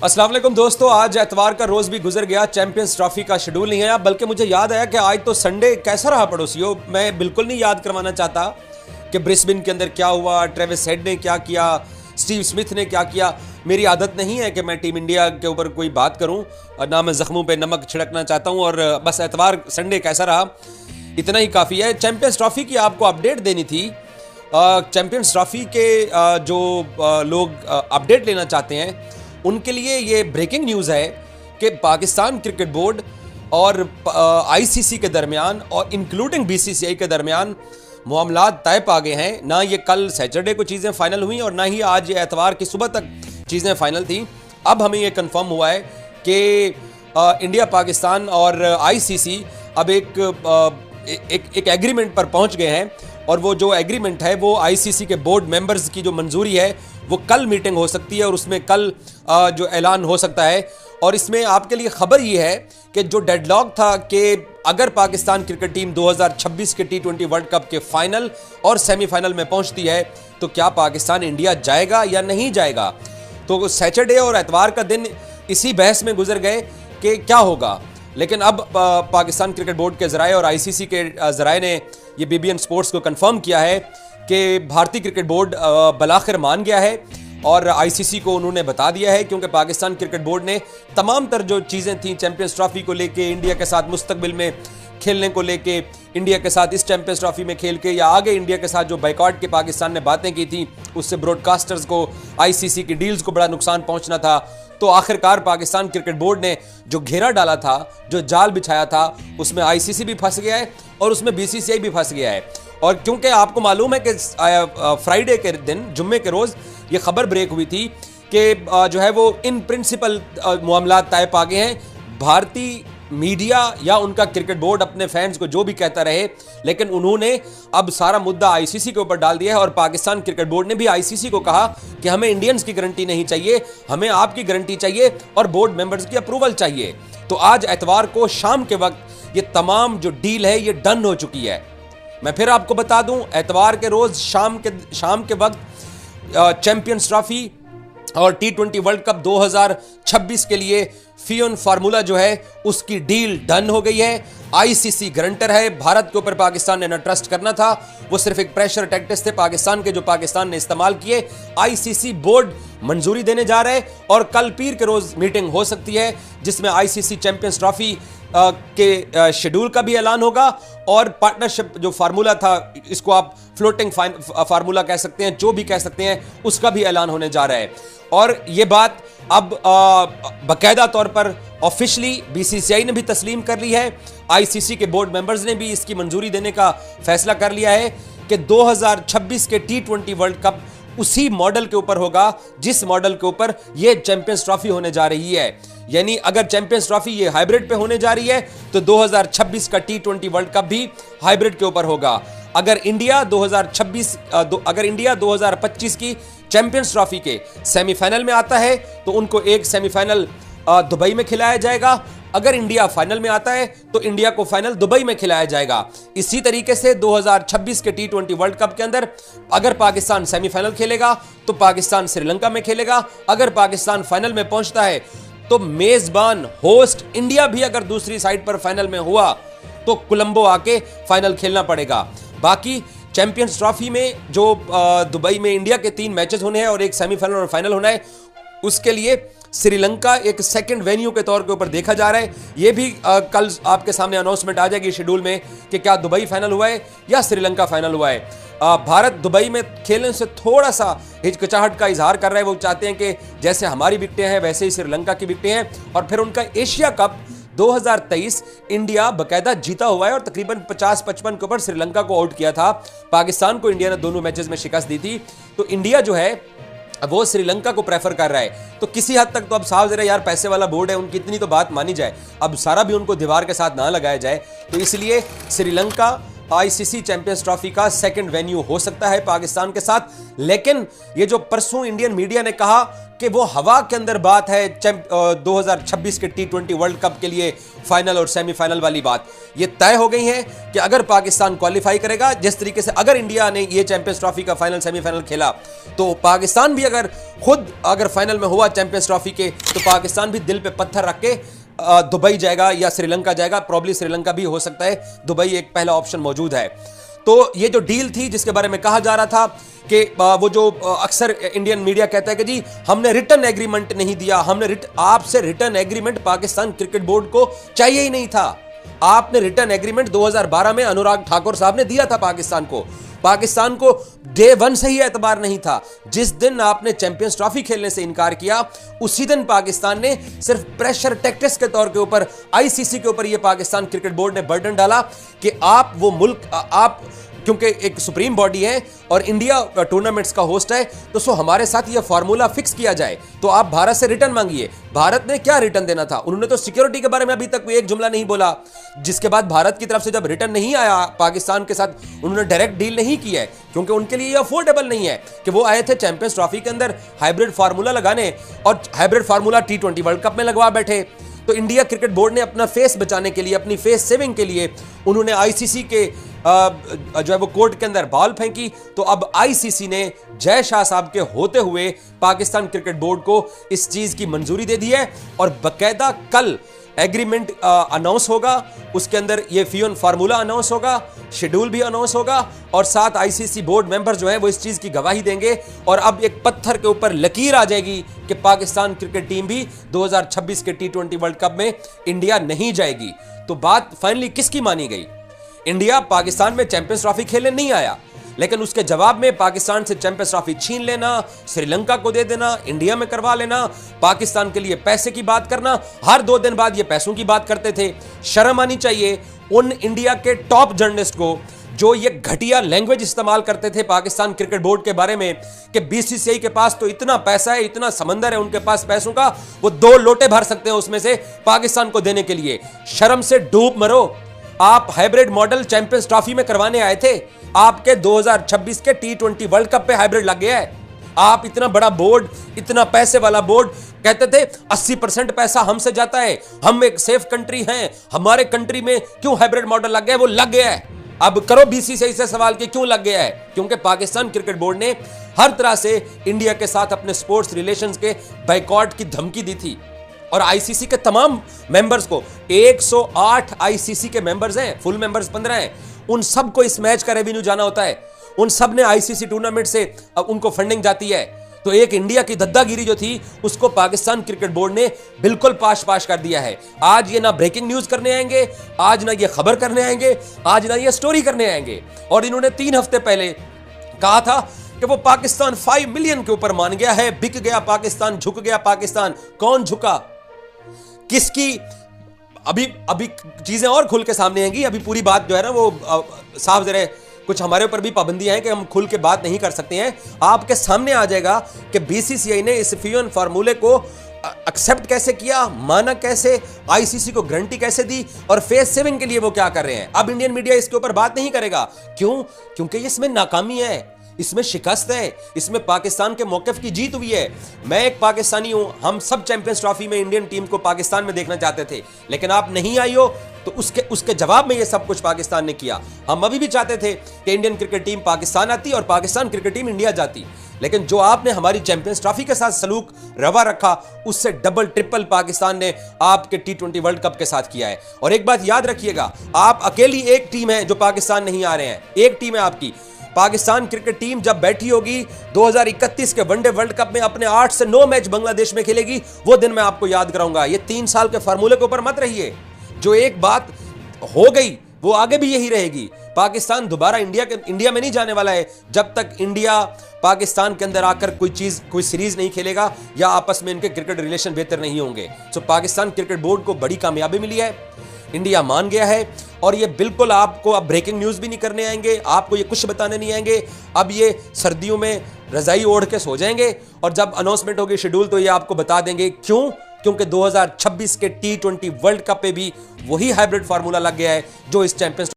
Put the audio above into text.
अस्सलाम वालेकुम दोस्तों, आज एतवार का रोज भी गुजर गया, चैंपियंस ट्रॉफी का शेड्यूल नहीं आया। बल्कि मुझे याद आया कि आज तो संडे कैसा रहा पड़ोसियों। मैं बिल्कुल नहीं याद करवाना चाहता कि ब्रिस्बेन के अंदर क्या हुआ, ट्रेविस हेड ने क्या किया, स्टीव स्मिथ ने क्या किया। मेरी आदत नहीं है कि मैं टीम इंडिया के ऊपर कोई बात करूं, ना मैं जख्मों पे नमक छिड़कना चाहता हूं। और बस एतवार संडे कैसा रहा इतना ही काफ़ी है। चैंपियंस ट्रॉफी की आपको अपडेट देनी थी। चैंपियंस ट्रॉफी के जो लोग अपडेट लेना चाहते हैं उनके लिए ये ब्रेकिंग न्यूज़ है कि पाकिस्तान क्रिकेट बोर्ड और आईसीसी के दरमियान और इंक्लूडिंग बीसीसीआई के दरमियान मामलात तय पा गए हैं। ना ये कल सैटरडे को चीज़ें फाइनल हुई और ना ही आज ये एतवार की सुबह तक चीज़ें फाइनल थी। अब हमें ये कंफर्म हुआ है कि इंडिया, पाकिस्तान और आईसीसी अब एक एग्रीमेंट पर पहुंच गए हैं। और वो जो एग्रीमेंट है वो आईसीसी के बोर्ड मेंबर्स की जो मंजूरी है वो कल मीटिंग हो सकती है और उसमें कल जो ऐलान हो सकता है। और इसमें आपके लिए खबर ये है कि जो डेडलॉक था कि अगर पाकिस्तान क्रिकेट टीम 2026 के T20 वर्ल्ड कप के फाइनल और सेमीफाइनल में पहुंचती है तो क्या पाकिस्तान इंडिया जाएगा या नहीं जाएगा। तो सैटरडे और एतवार का दिन इसी बहस में गुजर गए कि क्या होगा। लेकिन अब पाकिस्तान क्रिकेट बोर्ड के ज़राए और आईसीसी के ज़राए ने ये बीबीएन स्पोर्ट्स को कंफर्म किया है कि भारतीय क्रिकेट बोर्ड बलाखिर मान गया है और आईसीसी को उन्होंने बता दिया है। क्योंकि पाकिस्तान क्रिकेट बोर्ड ने तमाम तर जो चीज़ें थी चैंपियंस ट्रॉफी को लेके, इंडिया के साथ मुस्तकबिल में खेलने को लेके, इंडिया के साथ इस चैंपियंस ट्रॉफी में खेल के या आगे इंडिया के साथ जो बाइकआउट के पाकिस्तान ने बातें की थी उससे ब्रॉडकास्टर्स को, आईसीसी की डील्स को बड़ा नुकसान पहुंचना था। तो आखिरकार पाकिस्तान क्रिकेट बोर्ड ने जो घेरा डाला था, जो जाल बिछाया था, उसमें आईसीसी भी फंस गया है और उसमें बीसीसीआई भी फंस गया है। और क्योंकि आपको मालूम है कि फ्राइडे के दिन, जुम्मे के रोज़ ये खबर ब्रेक हुई थी कि जो है वो इन प्रिंसिपल मामलात तय पा गए हैं। भारतीय मीडिया या उनका क्रिकेट बोर्ड अपने फैंस को जो भी कहता रहे, लेकिन उन्होंने अब सारा मुद्दा आईसीसी के ऊपर डाल दिया है। और पाकिस्तान क्रिकेट बोर्ड ने भी आईसीसी को कहा कि हमें इंडियंस की गारंटी नहीं चाहिए, हमें आपकी गारंटी चाहिए और बोर्ड मेंबर्स की अप्रूवल चाहिए। तो आज एतवार को शाम के वक्त ये तमाम जो डील है ये डन हो चुकी है। मैं फिर आपको बता दूं, एतवार के रोज शाम के वक्त चैंपियंस ट्रॉफी और T20 वर्ल्ड कप 2026 के लिए फियोन फार्मूला जो है उसकी डील डन हो गई है। आईसीसी गारंटर है। भारत के ऊपर पाकिस्तान ने न ट्रस्ट करना था, वो सिर्फ एक प्रेशर टैक्टिक्स थे पाकिस्तान के जो पाकिस्तान ने इस्तेमाल किए। आईसीसी बोर्ड मंजूरी देने जा रहे हैं और कल पीर के रोज मीटिंग हो सकती है जिसमें आईसीसी चैंपियंस ट्रॉफी के शेड्यूल का भी ऐलान होगा और पार्टनरशिप जो फार्मूला था, इसको आप फ्लोटिंग फार्मूला कह सकते हैं, जो भी कह सकते हैं, उसका भी ऐलान होने जा रहा है। और ये बात अब बाकायदा तौर पर ऑफिशियली बीसीसीआई ने भी तस्लीम कर ली है। आईसीसी के बोर्ड मेंबर्स ने भी इसकी मंजूरी देने का फैसला कर लिया है कि 2026 के T20 वर्ल्ड कप उसी मॉडल के ऊपर होगा जिस मॉडल के ऊपर ये चैंपियंस ट्रॉफी होने जा रही है। यानी अगर चैंपियंस ट्रॉफी ये हाइब्रिड पे होने जा रही है तो 2026 का T20 वर्ल्ड कप भी हाइब्रिड के ऊपर होगा। अगर इंडिया 2025 की चैंपियंस ट्रॉफी के सेमीफाइनल में आता है तो उनको एक सेमीफाइनल दुबई में खिलाया जाएगा। अगर इंडिया फाइनल में आता है तो इंडिया को फाइनल दुबई में खिलाया जाएगा। इसी तरीके से 2026 के T20 वर्ल्ड कप के अंदर अगर पाकिस्तान सेमीफाइनल खेलेगा तो पाकिस्तान श्रीलंका में खेलेगा। अगर पाकिस्तान फाइनल में पहुंचता है तो मेजबान होस्ट इंडिया भी अगर दूसरी साइड पर फाइनल में हुआ तो कोलंबो आके फाइनल खेलना पड़ेगा। बाकी चैंपियंस ट्रॉफी में जो दुबई में इंडिया के 3 मैचेस होने हैं और एक सेमीफाइनल और फाइनल होना है, उसके लिए श्रीलंका एक सेकंड वेन्यू के तौर के ऊपर देखा जा रहा है। यह भी कल आपके सामने अनाउंसमेंट आ जाएगी शेड्यूल में कि क्या दुबई फाइनल हुआ है या श्रीलंका फाइनल हुआ है। भारत दुबई में खेलने से थोड़ा सा हिचकिचाहट का इजहार कर रहा है। वो चाहते हैं कि जैसे हमारी विकेटें हैं वैसे ही श्रीलंका की विकेटें हैं। और फिर उनका एशिया कप 2023 इंडिया बकायदा जीता हुआ है और तकरीबन 50-55 के ऊपर श्रीलंका को आउट किया था। पाकिस्तान को इंडिया ने दोनों मैचेस में शिकस्त दी थी। तो इंडिया जो है वो श्रीलंका को प्रेफर कर रहा है। तो किसी हद तक तो अब साफ जरा यार पैसे वाला बोर्ड है, उनकी इतनी तो बात मानी जाए, अब सारा भी उनको दीवार के साथ ना लगाया जाए। तो इसलिए श्रीलंका आईसीसी चैंपियंस ट्रॉफी का सेकंड वेन्यू हो सकता है पाकिस्तान के साथ। लेकिन ये जो परसों इंडियन मीडिया ने कहा कि वो हवा के अंदर बात है 2026 के T20 वर्ल्ड कप के लिए फाइनल और सेमीफाइनल वाली बात ये तय हो गई है कि अगर पाकिस्तान क्वालिफाई करेगा, जिस तरीके से अगर इंडिया ने ये चैंपियंस ट्रॉफी का फाइनल सेमीफाइनल खेला, तो पाकिस्तान भी अगर फाइनल में हुआ चैंपियंस ट्रॉफी के, तो पाकिस्तान भी दिल पे पत्थर रख के दुबई जाएगा या श्रीलंका जाएगा। प्रॉब्ली श्रीलंका भी हो सकता है, दुबई एक पहला ऑप्शन मौजूद है। तो ये जो डील थी जिसके बारे में कहा जा रहा था कि वो जो अक्सर इंडियन मीडिया कहता है कि जी हमने रिटर्न एग्रीमेंट नहीं दिया, आपसे return agreement Pakistan cricket board को चाहिए ही नहीं था। आपने रिटर्न एग्रीमेंट 2012 में अनुराग ठाकुर साहब ने दिया था पाकिस्तान को डे वन से ही एतबार नहीं था। जिस दिन आपने चैंपियंस ट्रॉफी खेलने से इनकार किया, उसी दिन पाकिस्तान ने सिर्फ प्रेशर टैक्टिक्स के तौर के ऊपर आईसीसी के ऊपर यह पाकिस्तान क्रिकेट बोर्ड ने बर्डन डाला कि आप क्योंकि एक सुप्रीम बॉडी है और इंडिया टूर्नामेंट्स का होस्ट है, तो सो हमारे साथ ये फार्मूला फिक्स किया जाए, तो आप भारत से रिटर्न मांगिए। भारत ने क्या रिटर्न देना था? उन्होंने तो सिक्योरिटी के बारे में अभी तक एक जुमला नहीं बोला। जिसके बाद भारत की तरफ से जब रिटर्न नहीं आया पाकिस्तान के साथ, उन्होंने डायरेक्ट डील नहीं की है, क्योंकि उनके लिए ये अफोर्डेबल नहीं है कि वो आए थे चैंपियंस ट्रॉफी के अंदर हाइब्रिड फार्मूला लगाने, और hybrid formula T20 world cup में लगवा बैठे। तो इंडिया क्रिकेट बोर्ड ने अपना फेस बचाने के लिए, अपनी फेस सेविंग के लिए, उन्होंने आईसीसी के जो है वो कोर्ट के अंदर बॉल फेंकी। तो अब आईसीसी ने जय शाह साहब के होते हुए पाकिस्तान क्रिकेट बोर्ड को इस चीज की मंजूरी दे दी है, और बकायदा कल एग्रीमेंट अनाउंस होगा, उसके अंदर ये फियोन फार्मूला अनाउंस होगा, शेड्यूल भी अनाउंस होगा, और साथ आईसीसी बोर्ड मेंबर जो है वो इस चीज की गवाही देंगे। और अब एक पत्थर के ऊपर लकीर आ जाएगी कि पाकिस्तान क्रिकेट टीम भी 2026 के T20 वर्ल्ड कप में इंडिया नहीं जाएगी। तो बात फाइनली किसकी मानी गई? इंडिया पाकिस्तान में चैंपियंस ट्रॉफी खेलने नहीं आया, लेकिन उसके जवाब में पाकिस्तान से चैंपियंस ट्रॉफी छीन लेना, श्रीलंका को दे देना, इंडिया में करवा लेना, पाकिस्तान के लिए पैसे की बात करना, हर 2 दिन बाद ये पैसों की बात करते थे। शर्म आनी चाहिए उन इंडिया के टॉप जर्नलिस्ट को जो ये घटिया लैंग्वेज इस्तेमाल करते थे पाकिस्तान क्रिकेट बोर्ड के बारे में कि बीसीसीआई के पास तो इतना पैसा है, इतना समंदर है उनके पास पैसों का, वो 2 लोटे भर सकते हैं उसमें से पाकिस्तान को देने के लिए। शर्म से डूब मरो। आप हाइब्रिड मॉडल चैंपियंस ट्रॉफी में करवाने आए थे, आपके 2026 के T20 वर्ल्ड कप पे हाइब्रिड लग गया है। आप इतना बड़ा बोर्ड, इतना पैसे वाला बोर्ड, कहते थे 80% पैसा हमसे जाता है, हम एक सेफ कंट्री हैं, हमारे कंट्री में क्यों हाइब्रिड मॉडल लग गया है? वो लग गया है। अब करो बीसीसीआई से सवाल कि क्यों लग गया है? क्योंकि पाकिस्तान क्रिकेट बोर्ड ने हर तरह से इंडिया के साथ अपने स्पोर्ट्स रिलेशंस के बाइकॉट की धमकी दी थी। और आईसीसी के तमाम मेंबर्स को, 108 आईसीसी के मेंबर्स हैं, फुल मेंबर्स 15 हैं, उन सबको इस मैच का रेवेन्यू जाना होता है, उन सब ने आईसीसी टूर्नामेंट से उनको फंडिंग जाती है। तो एक इंडिया की दद्दागिरी जो थी उसको पाकिस्तान क्रिकेट बोर्ड ने बिल्कुल पाश कर दिया है। आज ये ना ब्रेकिंग न्यूज करने आएंगे, आज ना ये खबर करने आएंगे, आज ना ये स्टोरी करने आएंगे। और इन्होंने 3 हफ्ते पहले कहा था कि वो पाकिस्तान 5 मिलियन के ऊपर मान गया है, बिक गया पाकिस्तान, झुक गया पाकिस्तान। कौन झुका? किसकी? अभी चीजें और खुल के सामने आएंगी। अभी पूरी बात जो है ना वो साफ जरा, कुछ हमारे ऊपर भी पाबंदियां हैं कि हम खुल के बात नहीं कर सकते हैं। आपके सामने आ जाएगा कि बीसीसीआई ने इस फियोन फार्मूले को एक्सेप्ट कैसे किया, माना कैसे, आईसीसी को गारंटी कैसे दी, और फेस सेविंग के लिए वो क्या कर रहे हैं। अब इंडियन मीडिया इसके ऊपर बात नहीं करेगा। क्यों? क्योंकि इसमें नाकामी है, इसमें शिकस्त है, इसमें पाकिस्तान के मौकिफ की जीत हुई है। मैं एक पाकिस्तानी हूं, हम सब चैंपियंस ट्रॉफी में इंडियन टीम को पाकिस्तान में देखना चाहते थे, लेकिन आप नहीं आई हो, तो उसके जवाब में ये सब कुछ पाकिस्तान ने किया। हम अभी भी चाहते थे कि इंडियन क्रिकेट टीम पाकिस्तान आती और पाकिस्तान क्रिकेट टीम इंडिया जाती, लेकिन जो आपने हमारी चैंपियंस ट्रॉफी के साथ सलूक रवा रखा, उससे डबल ट्रिपल पाकिस्तान ने आपके T20 वर्ल्ड कप के साथ किया है। और एक बात याद रखिएगा, आप अकेली एक टीम है जो पाकिस्तान नहीं आ रहे हैं, एक टीम है आपकी। पाकिस्तान क्रिकेट टीम जब बैठी होगी 2031 के वनडे वर्ल्ड कप में, अपने 8 से 9 मैच बांग्लादेश में खेलेगी, वो दिन मैं आपको याद कराऊंगा। ये 3 साल के फार्मूले के ऊपर मत रहिए। जो एक बात हो गई वो आगे भी यही रहेगी। पाकिस्तान दोबारा इंडिया में नहीं जाने वाला है जब तक इंडिया पाकिस्तान के अंदर आकर कोई सीरीज नहीं खेलेगा या आपस में इनके क्रिकेट रिलेशन बेहतर नहीं होंगे। तो पाकिस्तान क्रिकेट बोर्ड को बड़ी कामयाबी मिली है, इंडिया मान गया है। और ये बिल्कुल आपको अब ब्रेकिंग न्यूज भी नहीं करने आएंगे, आपको ये कुछ बताने नहीं आएंगे। अब ये सर्दियों में रजाई ओढ़ के सो जाएंगे, और जब अनाउंसमेंट होगी शेड्यूल तो ये आपको बता देंगे। क्यों? क्योंकि 2026 के T20 वर्ल्ड कप पे भी वही हाइब्रिड फार्मूला लग गया है जो इस चैंपियंस